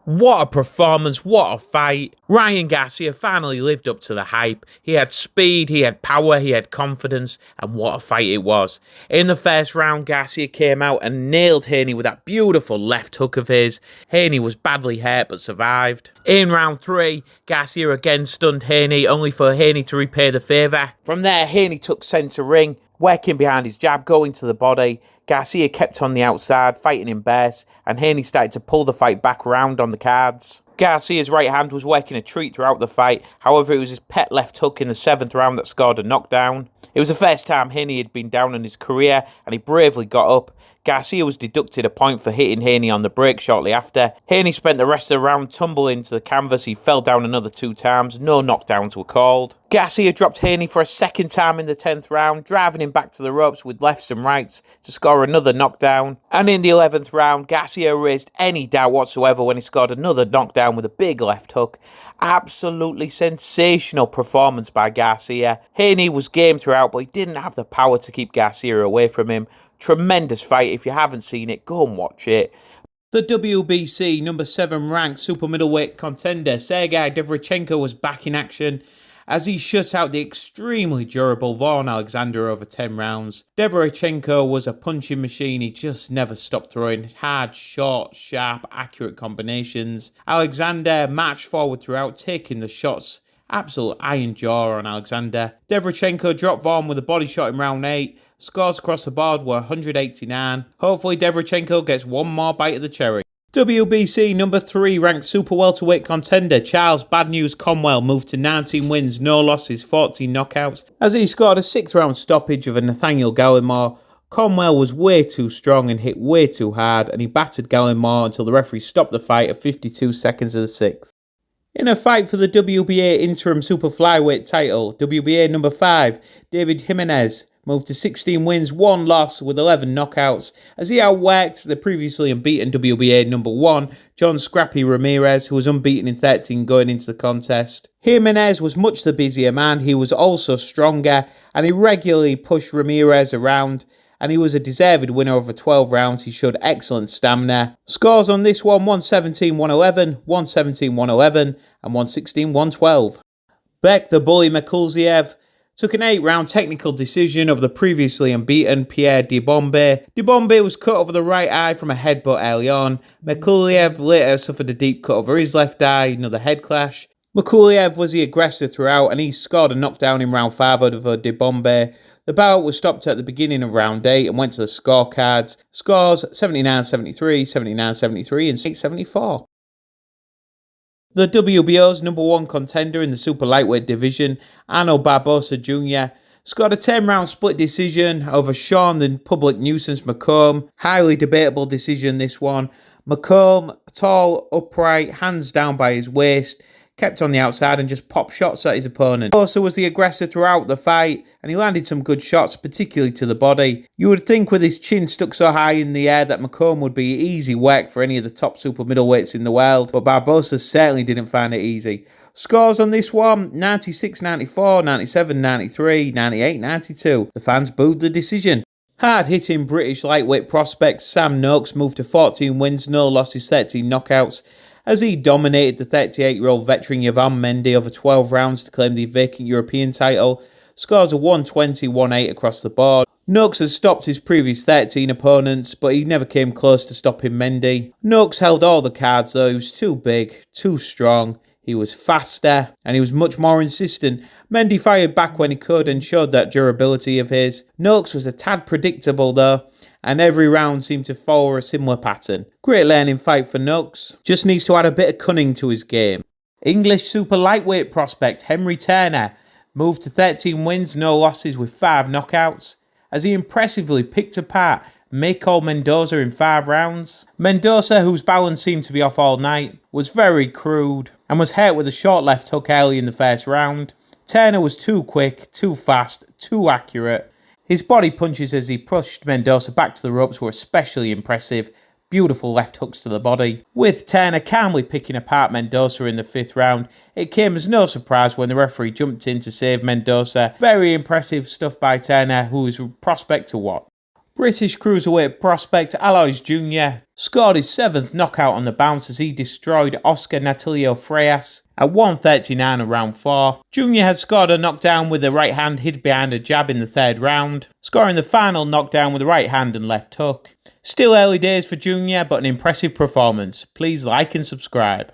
What a performance, what a fight. Ryan Garcia finally lived up to the hype. He had speed, he had power, he had confidence, and what a fight it was. In the first round, Garcia came out and nailed Haney with that beautiful left hook of his. Haney was badly hurt but survived. In round 3, Garcia again stunned Haney, only for Haney to repay the favour. From there, Haney took centre ring, working behind his jab, going to the body. Garcia kept on the outside, fighting in bursts, and Haney started to pull the fight back around on the cards. Garcia's right hand was working a treat throughout the fight, however it was his pet left hook in the 7th round that scored a knockdown. It was the first time Haney had been down in his career, and he bravely got up. Garcia was deducted a point for hitting Haney on the break shortly after. Haney spent the rest of the round tumbling to the canvas. He fell down another 2 times. No knockdowns were called. Garcia dropped Haney for a second time in the 10th round, driving him back to the ropes with lefts and rights to score another knockdown. And in the 11th round, Garcia erased any doubt whatsoever when he scored another knockdown with a big left hook. Absolutely sensational performance by Garcia. Haney was game throughout, but he didn't have the power to keep Garcia away from him. Tremendous fight. If you haven't seen it, go and watch it. The WBC number 7 ranked super middleweight contender Sergiy Derevyanchenko was back in action as he shut out the extremely durable Vaughn Alexander over 10 rounds. Derevyanchenko was a punching machine. He just never stopped throwing hard, short, sharp, accurate combinations. Alexander marched forward throughout, taking the shots. Absolute iron jaw on Alexander. Derevyanchenko dropped Vaughn with a body shot in round 8. Scores across the board were 189. Hopefully Derevyanchenko gets one more bite of the cherry. WBC number 3 ranked super welterweight contender Charles Bad News Conwell moved to 19 wins, no losses, 14 knockouts. As he scored a 6th round stoppage of a Nathaniel Gallimore, Conwell was way too strong and hit way too hard, and he battered Gallimore until the referee stopped the fight at 52 seconds of the 6th. In a fight for the WBA interim super flyweight title, WBA number 5, David Jimenez moved to 16 wins, 1 loss with 11 knockouts as he outworked the previously unbeaten WBA number 1, John Scrappy Ramirez, who was unbeaten in 13 going into the contest. Jimenez was much the busier man, he was also stronger, and he regularly pushed Ramirez around, and he was a deserved winner over 12 rounds. He showed excellent stamina. Scores on this one, 117-111, 117-111, and 116-112. Beck the Bully Maykol took an 8-round technical decision of the previously unbeaten Pierre Debombe. Debombe was cut over the right eye from a headbutt early on. Maykol later suffered a deep cut over his left eye, another head clash. Maykol was the aggressor throughout, and he scored a knockdown in round 5 over Debombe. The bout was stopped at the beginning of round 8 and went to the scorecards. Scores 79-73, 79-73 and 6-74. The WBO's number 1 contender in the super lightweight division, Barbosa Jr., scored a 10-round split decision over Sean the public nuisance McCann. Highly debatable decision, this one. McCann, tall, upright, hands down by his waist, kept on the outside and just popped shots at his opponent. Barbosa was the aggressor throughout the fight, and he landed some good shots, particularly to the body. You would think with his chin stuck so high in the air that McCann would be easy work for any of the top super middleweights in the world, but Barbosa certainly didn't find it easy. Scores on this one, 96-94, 97-93, 98-92. The fans booed the decision. Hard-hitting British lightweight prospect Sam Noakes moved to 14 wins, no losses, 13 knockouts, as he dominated the 38-year-old veteran Yvan Mendy over 12 rounds to claim the vacant European title. Scores of 120-18 across the board. Noakes has stopped his previous 13 opponents, but he never came close to stopping Mendy. Noakes held all the cards though. He was too big, too strong. He was faster, and he was much more insistent. Mendy fired back when he could and showed that durability of his. Noakes was a tad predictable though, and every round seemed to follow a similar pattern. Great learning fight for Noakes. Just needs to add a bit of cunning to his game. English super lightweight prospect Henry Turner moved to 13 wins, no losses with 5 knockouts, as he impressively picked apart Maykol Mendoza in 5 rounds. Mendoza, whose balance seemed to be off all night, was very crude and was hurt with a short left hook early in the first round. Turner was too quick, too fast, too accurate. His body punches as he pushed Mendoza back to the ropes were especially impressive. Beautiful left hooks to the body. With Turner calmly picking apart Mendoza in the 5th round, it came as no surprise when the referee jumped in to save Mendoza. Very impressive stuff by Turner, who is a prospect to watch. British cruiserweight prospect Aloys Jr. scored his 7th knockout on the bounce as he destroyed Oscar Natalio Farias at 1:39 of round 4. Jr. had scored a knockdown with the right hand hid behind a jab in the 3rd round, scoring the final knockdown with the right hand and left hook. Still early days for Jr., but an impressive performance. Please like and subscribe.